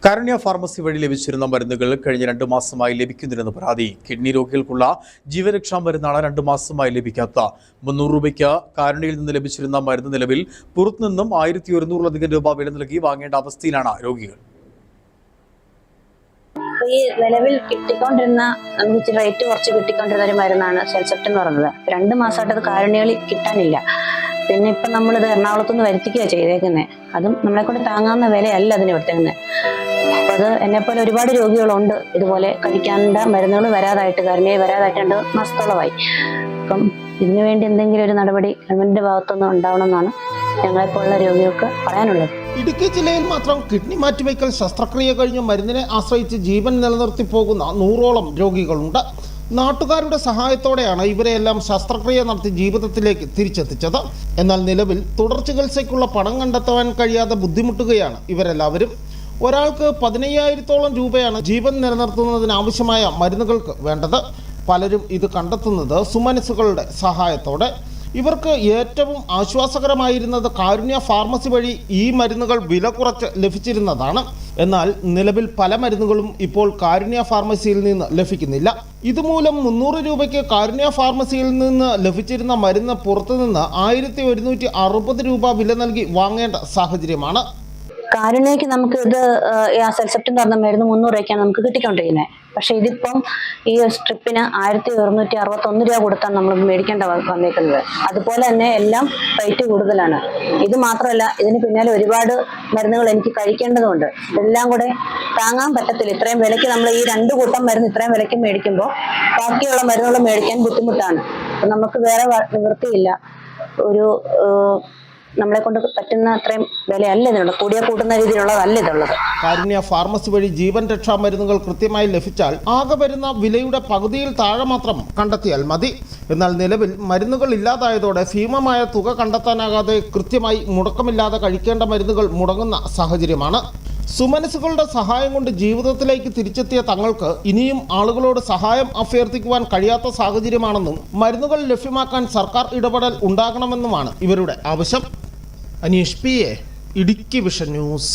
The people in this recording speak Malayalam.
കാരുണ്യ ഫാർമസി വഴി ലഭിച്ചിരുന്ന മരുന്നുകൾ കഴിഞ്ഞ 2 മാസമായി ലഭിക്കുന്നില്ലെന്ന് പരാതി. കിഡ്നി രോഗികൾക്കുള്ള ജീവരക്ഷാ മരുന്നാണ് 2 മാസമായി ലഭിക്കാത്ത. 300 രൂപയ്ക്ക് കാരുണ്യയിൽ നിന്ന് ലഭിച്ചിരുന്ന മരുന്ന് നിലവിൽ പുറത്തുനിന്നും 1100 രൂപ വില നൽകി വാങ്ങേണ്ട അവസ്ഥയിലാണ് രോഗികൾ. ഈ നിലവിൽ കിട്ടിക്കൊണ്ടിരുന്ന നമുക്ക് റേറ്റ് കുറച്ച് കിട്ടിക്കൊണ്ടിരുന്ന ഒരു മരുന്നാണ് സെൽസെപ്റ്റ് എന്ന് പറയുന്നത്. 2 മാസമായിട്ട് അത് കാരുണ്യകളിൽ കിട്ടാനില്ല. പിന്നെ ഇപ്പം നമ്മളിത് എറണാകുളത്തുനിന്ന് വരുത്തിക്കുകയാണ് ചെയ്തേക്കുന്നത്. അതും നമ്മളെ കൊണ്ട് താങ്ങാവുന്ന വിലയല്ല അതിന് കൊടുത്തേക്കുന്നത്. അപ്പം അത് എന്നെപ്പോലെ ഒരുപാട് രോഗികളുണ്ട് ഇതുപോലെ കഴിക്കാനുള്ള മരുന്നുകൾ വരാതായിട്ട്, കാരുണ്യ വരാതായിട്ട് 2 മാസത്തോളമായി. അപ്പം ഇതിനു വേണ്ടി എന്തെങ്കിലും ഒരു നടപടി ഗവൺമെന്റിന്റെ ഭാഗത്തുനിന്ന് ഉണ്ടാവണമെന്നാണ് ഞങ്ങളെപ്പോലുള്ള രോഗികൾക്ക് പറയാനുള്ളത്. ഇടുക്കി ജില്ലയിൽ മാത്രം കിഡ്നി മാറ്റിവയ്ക്കൽ ശസ്ത്രക്രിയ കഴിഞ്ഞ് മരുന്നിനെ ആശ്രയിച്ച് ജീവൻ നിലനിർത്തി പോകുന്ന 100ഓളം രോഗികളുണ്ട്. നാട്ടുകാരുടെ സഹായത്തോടെയാണ് ഇവരെയെല്ലാം ശസ്ത്രക്രിയ നടത്തി ജീവിതത്തിലേക്ക് തിരിച്ചെത്തിച്ചത്. എന്നാൽ നിലവിൽ തുടർ ചികിത്സയ്ക്കുള്ള പണം കണ്ടെത്താൻ കഴിയാതെ ബുദ്ധിമുട്ടുകയാണ് ഇവരെല്ലാവരും. ഒരാൾക്ക് 15,000-ഓളം രൂപയാണ് ജീവൻ നിലനിർത്തുന്നതിനാവശ്യമായ മരുന്നുകൾക്ക് വേണ്ടത്. പലരും ഇത് കണ്ടെത്തുന്നത് സുമനസ്സുകളുടെ സഹായത്തോടെ. ഇവർക്ക് ഏറ്റവും ആശ്വാസകരമായിരുന്നത് കാരുണ്യ ഫാർമസി വഴി ഈ മരുന്നുകൾ വില കുറച്ച് ലഭിച്ചിരുന്നതാണ്. എന്നാൽ നിലവിൽ പല മരുന്നുകളും ഇപ്പോൾ കാരുണ്യ ഫാർമസിയിൽ നിന്ന് ലഭിക്കുന്നില്ല. ഇതുമൂലം 300 രൂപയ്ക്ക് കാരുണ്യ ഫാർമസിയിൽ നിന്ന് ലഭിച്ചിരുന്ന മരുന്ന് പുറത്തുനിന്ന് 1160 രൂപ വില നൽകി വാങ്ങേണ്ട സാഹചര്യമാണ്. കാരുണ്യക്ക് നമുക്ക് ഇത് സെൽസെപ്റ്റ് എന്ന് പറഞ്ഞ മരുന്ന് 300 രൂപയ്ക്കാണ് നമുക്ക് കിട്ടിക്കൊണ്ടിരിക്കുന്നത്. പക്ഷെ ഇതിപ്പം ഈ സ്ട്രിപ്പിന് 1161 രൂപ കൊടുത്താണ് നമ്മൾ മേടിക്കേണ്ട വന്നേക്കുന്നത്. അതുപോലെ തന്നെ എല്ലാം റേറ്റ് കൂടുതലാണ്. ഇത് മാത്രമല്ല, ഇതിന് പിന്നാലെ ഒരുപാട് മരുന്നുകൾ എനിക്ക് കഴിക്കേണ്ടതുണ്ട്. എല്ലാം കൂടെ താങ്ങാൻ പറ്റത്തില്ല. ഇത്രയും വിലയ്ക്ക് നമ്മൾ ഈ 2 കൂട്ടം മരുന്ന് ഇത്രയും വിലയ്ക്ക് മേടിക്കുമ്പോൾ ബാക്കിയുള്ള മരുന്നുകൾ മേടിക്കാൻ ബുദ്ധിമുട്ടാണ്. അപ്പം നമുക്ക് വേറെ നിവൃത്തിയില്ല. ഒരു നമ്മളെ കൊണ്ട് പറ്റുന്ന അത്രയും വിലയല്ല ഇതിനുള്ളത്. കൂട്ടുന്ന രീതിയിലുള്ളതല്ല ഇതുള്ളത്. കാരുണ്യ ഫാർമസി വഴി ജീവൻ രക്ഷാ മരുന്നുകൾ കൃത്യമായി ലഭിച്ചാൽ ആകെ വരുന്ന വിലയുടെ പകുതിയിൽ താഴെ മാത്രം കണ്ടെത്തിയാൽ മതി. എന്നാൽ നിലവിൽ മരുന്നുകൾ ഇല്ലാതായതോടെ ഭീമമായ തുക കണ്ടെത്താനാകാതെ കൃത്യമായി മുടക്കമില്ലാതെ കഴിക്കേണ്ട മരുന്നുകൾ മുടങ്ങുന്ന സാഹചര്യമാണ്. സുമനസ്സുകളുടെ സഹായം കൊണ്ട് ജീവിതത്തിലേക്ക് തിരിച്ചെത്തിയ തങ്ങൾക്ക് ഇനിയും ആളുകളോട് സഹായം അഭ്യർത്ഥിക്കുവാൻ കഴിയാത്ത സാഹചര്യമാണെന്നും മരുന്നുകൾ ലഭ്യമാക്കാൻ സർക്കാർ ഇടപെടൽ ഉണ്ടാകണമെന്നുമാണ് ഇവരുടെ ആവശ്യം. Aneesh PA, Idukki vision news.